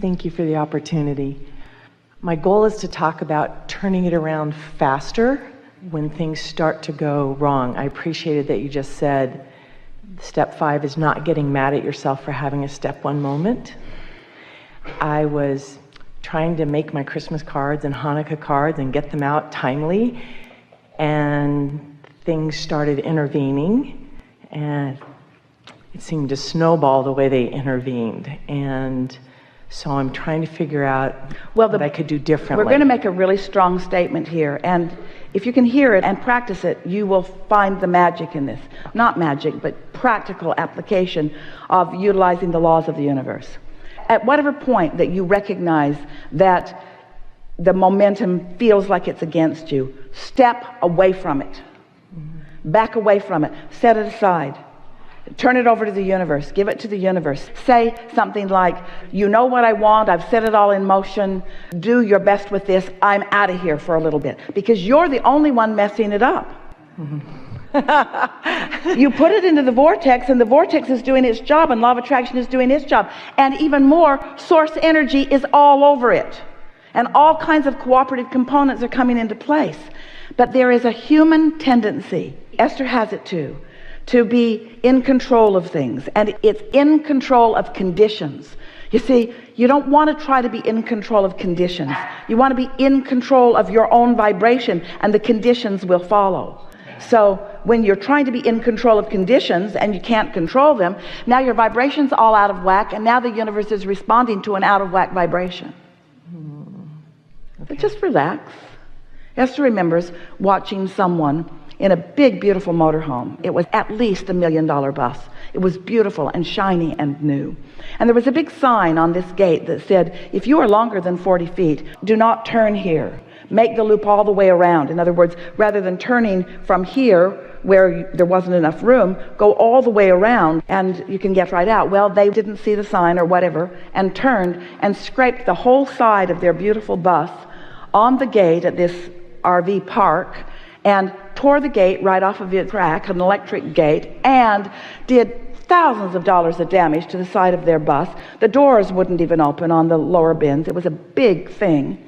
Thank you for the opportunity. My goal is to talk about turning it around faster when things start to go wrong. I appreciated that you just said step 5 is not getting mad at yourself for having a step 1 moment. I was trying to make my Christmas cards and Hanukkah cards and get them out timely, and things started intervening, and it seemed to snowball the way they intervened. And so I'm trying to figure out what I could do differently. We're going to make a really strong statement here, and if you can hear it and practice it, you will find the magic in this. Not magic, but practical application of utilizing the laws of the universe. At whatever point that you recognize that the momentum feels like it's against you, step away from it. Back away from it. Set it aside. Turn it over to the universe. Give it to the universe. Say something like, you know what I want. I've set it all in motion. Do your best with this. I'm out of here for a little bit. Because you're the only one messing it up. You put it into the vortex, and the vortex is doing its job, and law of attraction is doing its job. And even more, source energy is all over it. And all kinds of cooperative components are coming into place. But there is a human tendency, Esther has it too, to be in control of things, and it's in control of conditions. You see, you don't want to try to be in control of conditions. You want to be in control of your own vibration, and the conditions will follow. So when you're trying to be in control of conditions and you can't control them, now your vibration's all out of whack, and now the universe is responding to an out of whack vibration. But just relax. Esther remembers watching someone in a big, beautiful motorhome. It was at least $1 million bus. It was beautiful and shiny and new. And there was a big sign on this gate that said, if you are longer than 40 feet, do not turn here. Make the loop all the way around. In other words, rather than turning from here where there wasn't enough room, go all the way around and you can get right out. Well, they didn't see the sign or whatever and turned and scraped the whole side of their beautiful bus on the gate at this RV park, and tore the gate right off of its rack, an electric gate, and did thousands of dollars of damage to the side of their bus. The doors wouldn't even open on the lower bins. It was a big thing.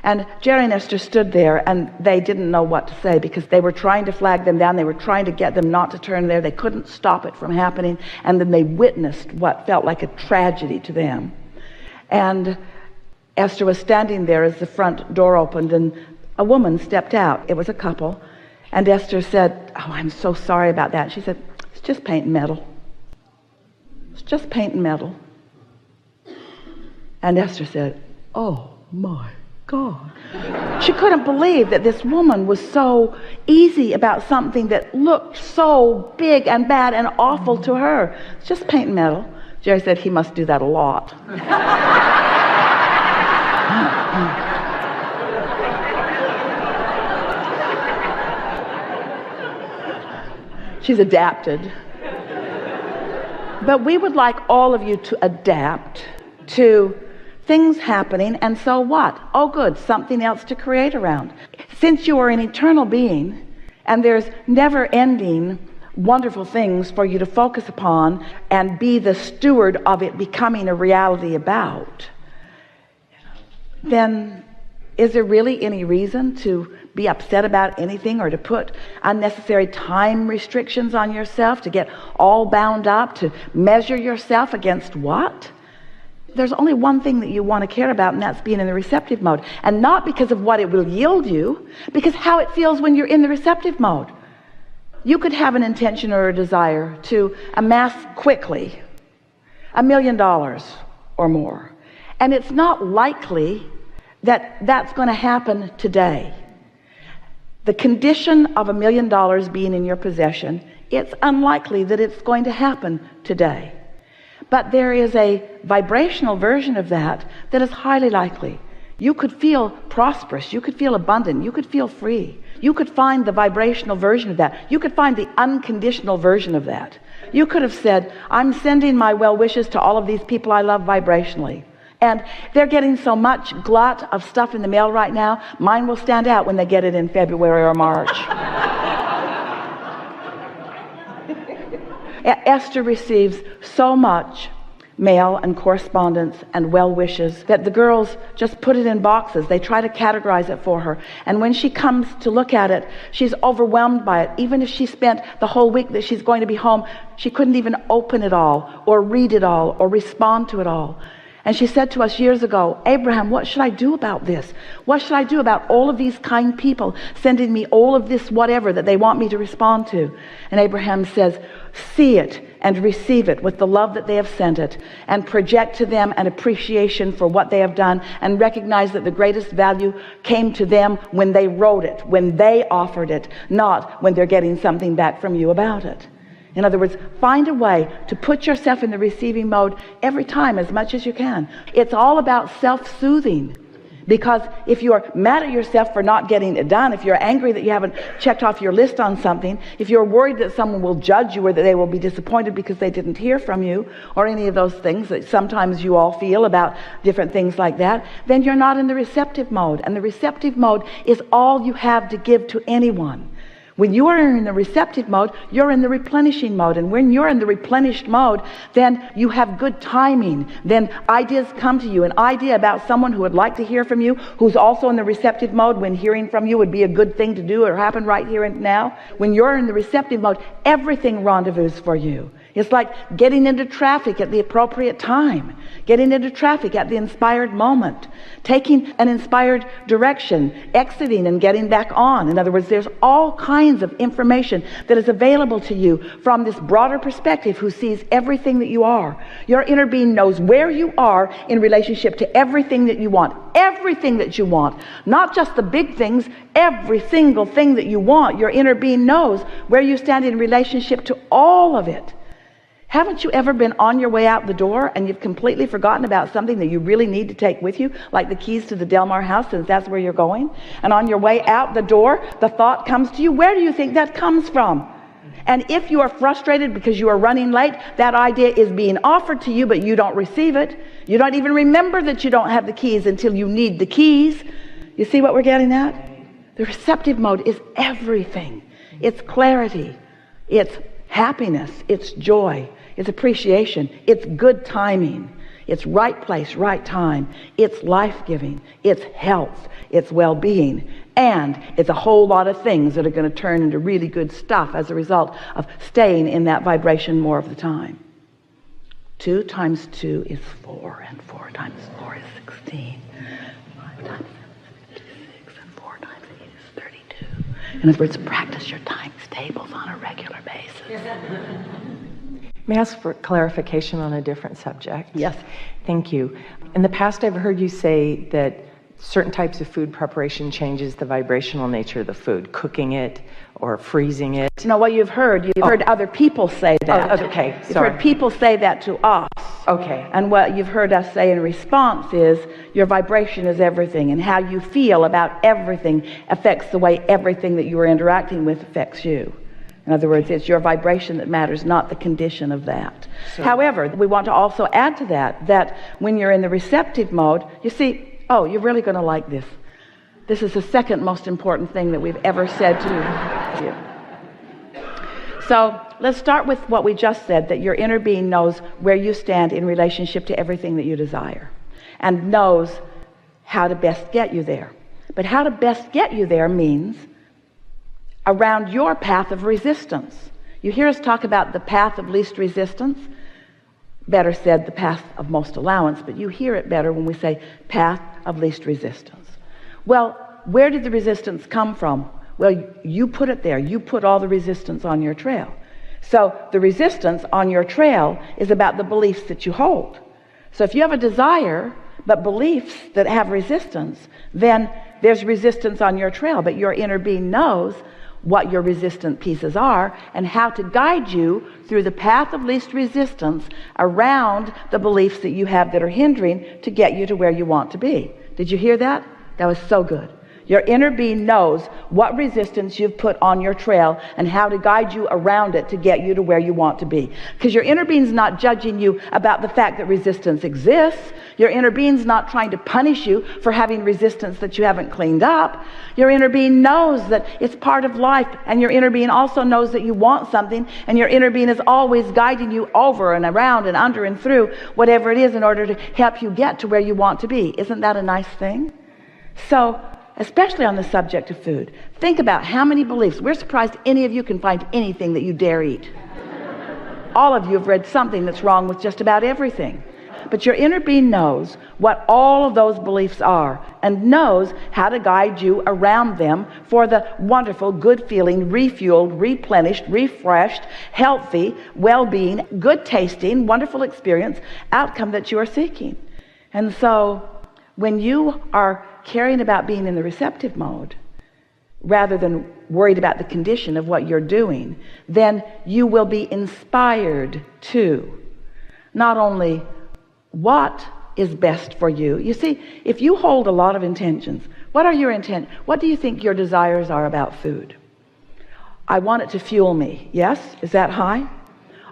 And Jerry and Esther stood there, and they didn't know what to say, because they were trying to flag them down. They were trying to get them not to turn there. They couldn't stop it from happening. And then they witnessed what felt like a tragedy to them. And Esther was standing there as the front door opened, and a woman stepped out. It was a couple. And Esther said, oh, I'm so sorry about that. She said, it's just paint and metal. It's just paint and metal. And Esther said, oh my God. She couldn't believe that this woman was so easy about something that looked so big and bad and awful to her. It's just paint and metal. Jerry said he must do that a lot. She's adapted. But we would like all of you to adapt to things happening, and so what? Oh good, something else to create around. Since you are an eternal being, and there's never-ending wonderful things for you to focus upon and be the steward of it becoming a reality about, then is there really any reason to be upset about anything, or to put unnecessary time restrictions on yourself, to get all bound up, to measure yourself against what? There's only one thing that you want to care about, and that's being in the receptive mode. And not because of what it will yield you, because how it feels when you're in the receptive mode. You could have an intention or a desire to amass quickly $1 million or more. And it's not likely that that's going to happen today. The condition of $1 million being in your possession, it's unlikely that it's going to happen today. But there is a vibrational version of that that is highly likely. You could feel prosperous. You could feel abundant. You could feel free. You could find the vibrational version of that. You could find the unconditional version of that. You could have said, I'm sending my well wishes to all of these people I love vibrationally. And they're getting so much glut of stuff in the mail right now, mine will stand out when they get it in February or March. Esther receives so much mail and correspondence and well wishes that the girls just put it in boxes. They try to categorize it for her, and when she comes to look at it, she's overwhelmed by it. Even if she spent the whole week that she's going to be home, she couldn't even open it all or read it all or respond to it all. And she said to us years ago, Abraham, what should I do about this? What should I do about all of these kind people sending me all of this whatever that they want me to respond to? And Abraham says, see it and receive it with the love that they have sent it, and project to them an appreciation for what they have done, and recognize that the greatest value came to them when they wrote it, when they offered it, not when they're getting something back from you about it. In other words, find a way to put yourself in the receiving mode every time as much as you can. It's all about self-soothing. Because if you're mad at yourself for not getting it done, if you're angry that you haven't checked off your list on something, if you're worried that someone will judge you or that they will be disappointed because they didn't hear from you, or any of those things that sometimes you all feel about different things like that, then you're not in the receptive mode. And the receptive mode is all you have to give to anyone. When you are in the receptive mode, you're in the replenishing mode. And when you're in the replenished mode, then you have good timing. Then ideas come to you. An idea about someone who would like to hear from you, who's also in the receptive mode, when hearing from you would be a good thing to do or happen right here and now. When you're in the receptive mode, everything rendezvous for you. It's like getting into traffic at the appropriate time, getting into traffic at the inspired moment, taking an inspired direction, exiting and getting back on. In other words, there's all kinds of information that is available to you from this broader perspective who sees everything that you are. Your inner being knows where you are in relationship to everything that you want. Everything that you want, not just the big things, every single thing that you want. Your inner being knows where you stand in relationship to all of it. Haven't you ever been on your way out the door and you've completely forgotten about something that you really need to take with you, like the keys to the Delmar house, since that's where you're going? And on your way out the door, the thought comes to you. Where do you think that comes from? And if you are frustrated because you are running late, that idea is being offered to you, but you don't receive it. You don't even remember that you don't have the keys until you need the keys. You see what we're getting at? The receptive mode is everything. It's clarity. It's happiness. It's joy. It's appreciation. It's good timing. It's right place, right time. It's life-giving. It's health. It's well-being. And it's a whole lot of things that are going to turn into really good stuff as a result of staying in that vibration more of the time. 2 times 2 is 4, and 4 times 4 is 16. 5 times 7 is 56, and 4 times 8 is 32. In other words, practice your times tables on a regular basis. May I ask for clarification on a different subject? Yes. Thank you. In the past, I've heard you say that certain types of food preparation changes the vibrational nature of the food, cooking it or freezing it. No, what you've heard other people say that. Okay, You've heard people say that to us. Okay. And what you've heard us say in response is your vibration is everything, and how you feel about everything affects the way everything that you are interacting with affects you. In other words, it's your vibration that matters, not the condition of that. However, we want to also add to that when you're in the receptive mode, you see, oh, you're really going to like this. This is the second most important thing that we've ever said to you. So let's start with what we just said, that your inner being knows where you stand in relationship to everything that you desire, and knows how to best get you there. But how to best get you there means around your path of resistance. You hear us talk about the path of least resistance. Better said, the path of most allowance, but you hear it better when we say path of least resistance. Well, where did the resistance come from? Well, you put it there. You put all the resistance on your trail. So the resistance on your trail is about the beliefs that you hold. So if you have a desire, but beliefs that have resistance, then there's resistance on your trail, but your inner being knows what your resistant pieces are and how to guide you through the path of least resistance around the beliefs that you have that are hindering to get you to where you want to be. Did you hear that? That was so good. Your inner being knows what resistance you've put on your trail and how to guide you around it to get you to where you want to be. Because your inner being's not judging you about the fact that resistance exists. Your inner being's not trying to punish you for having resistance that you haven't cleaned up. Your inner being knows that it's part of life, and your inner being also knows that you want something, and your inner being is always guiding you over and around and under and through whatever it is in order to help you get to where you want to be. Isn't that a nice thing? So, especially on the subject of food, think about how many beliefs. We're surprised any of you can find anything that you dare eat. All of you have read something that's wrong with just about everything. But your inner being knows what all of those beliefs are and knows how to guide you around them for the wonderful, good feeling, refueled, replenished, refreshed, healthy, well-being, good tasting, wonderful experience outcome that you are seeking. And so when you are caring about being in the receptive mode rather than worried about the condition of what you're doing, then you will be inspired to not only what is best for you. You see, if you hold a lot of intentions, what are your intent? What do you think your desires are about food? I want it to fuel me. Yes? Is that high?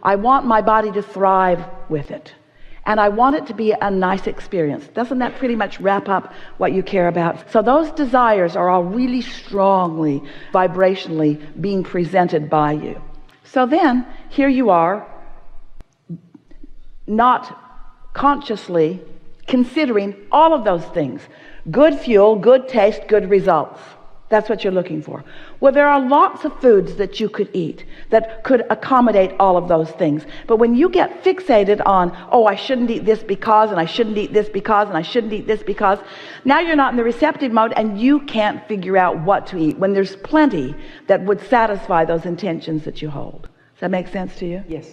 I want my body to thrive with it. And I want it to be a nice experience. Doesn't that pretty much wrap up what you care about? So those desires are all really strongly, vibrationally being presented by you. So then, here you are, not consciously considering all of those things. Good fuel, good taste, good results. That's what you're looking for. Well, there are lots of foods that you could eat that could accommodate all of those things. But when you get fixated on, oh, I shouldn't eat this because, and I shouldn't eat this because, and I shouldn't eat this because, now you're not in the receptive mode and you can't figure out what to eat when there's plenty that would satisfy those intentions that you hold. Does that make sense to you? Yes.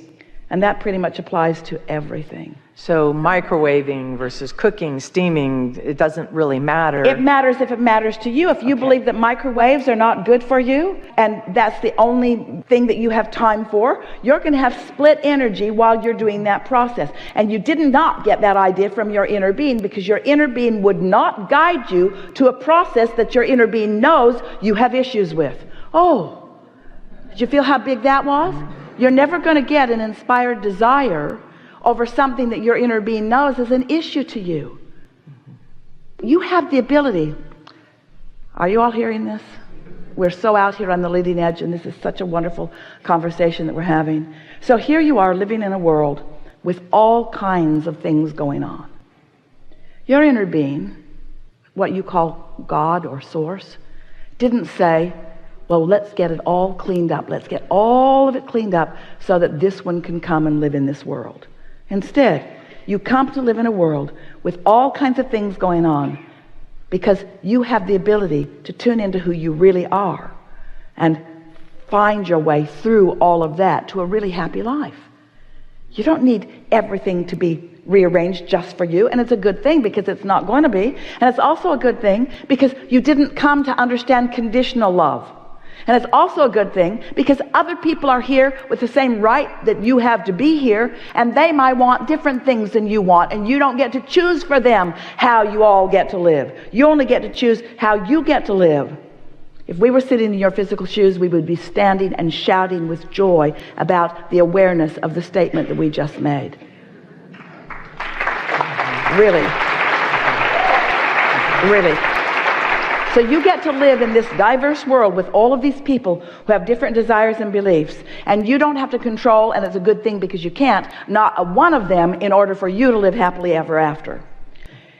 And that pretty much applies to everything. So microwaving versus cooking, steaming, it doesn't really matter. It matters if it matters to you. If you believe that microwaves are not good for you, and that's the only thing that you have time for, you're going to have split energy while you're doing that process. And you did not get that idea from your inner being, because your inner being would not guide you to a process that your inner being knows you have issues with. Oh, did you feel how big that was? You're never going to get an inspired desire over something that your inner being knows is an issue to you. You have the ability. Are you all hearing this? We're so out here on the leading edge, and this is such a wonderful conversation that we're having. So here you are living in a world with all kinds of things going on. Your inner being, what you call God or source, didn't say, well, let's get it all cleaned up. Let's get all of it cleaned up so that this one can come and live in this world. Instead, you come to live in a world with all kinds of things going on because you have the ability to tune into who you really are and find your way through all of that to a really happy life. You don't need everything to be rearranged just for you, and it's a good thing because it's not going to be, and it's also a good thing because you didn't come to understand conditional love. And it's also a good thing because other people are here with the same right that you have to be here, and they might want different things than you want, and you don't get to choose for them how you all get to live. You only get to choose how you get to live. If we were sitting in your physical shoes, we would be standing and shouting with joy about the awareness of the statement that we just made. Really. Really. So you get to live in this diverse world with all of these people who have different desires and beliefs, and you don't have to control, and it's a good thing because you can't, not a one of them in order for you to live happily ever after.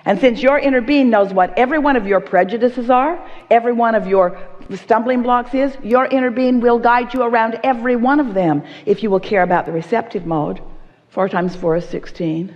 And since your inner being knows what every one of your prejudices are, every one of your stumbling blocks is, your inner being will guide you around every one of them if you will care about the receptive mode. 4 times 4 is 16.